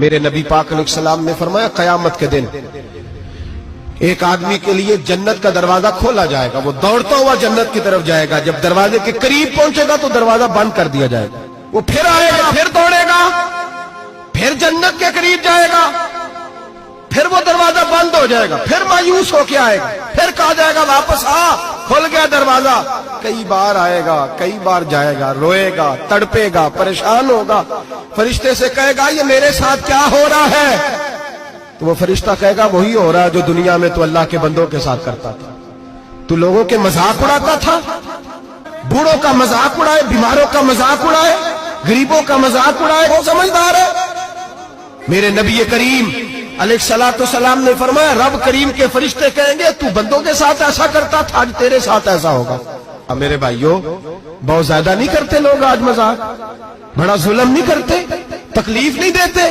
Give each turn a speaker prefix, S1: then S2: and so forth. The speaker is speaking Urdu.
S1: میرے نبی پاک علیہ السلام نے فرمایا قیامت کے دن ایک آدمی کے لیے جنت کا دروازہ کھولا جائے گا، وہ دوڑتا ہوا جنت کی طرف جائے گا، جب دروازے کے قریب پہنچے گا تو دروازہ بند کر دیا جائے گا، وہ پھر آئے گا، پھر دوڑے گا، پھر جنت کے قریب جائے گا، پھر وہ دروازہ بند ہو جائے گا، پھر مایوس ہو کے آئے گا، پھر کہا جائے گا واپس آ، کھل گیا دروازہ، کئی بار آئے گا، کئی بار جائے گا، روئے گا، تڑپے گا، پریشان ہوگا، فرشتے سے کہے گا یہ میرے ساتھ کیا ہو رہا ہے؟ تو وہ فرشتہ کہے گا وہی ہو رہا ہے جو دنیا میں تو اللہ کے بندوں کے ساتھ کرتا تھا، تو لوگوں کے مذاق اڑاتا تھا، بوڑھوں کا مذاق اڑائے، بیماروں کا مذاق اڑائے، غریبوں کا مذاق اڑائے، وہ سمجھدار ہے؟ میرے نبی کریم علیہ السلام نے فرمایا رب کریم کے فرشتے کہیں گے تو بندوں کے ساتھ ایسا کرتا تھا، آج تیرے ساتھ ایسا ہوگا۔ اب میرے بھائیوں بہت زیادہ نہیں کرتے لوگ آج مذاق؟ بڑا ظلم نہیں کرتے؟ تکلیف نہیں دیتے؟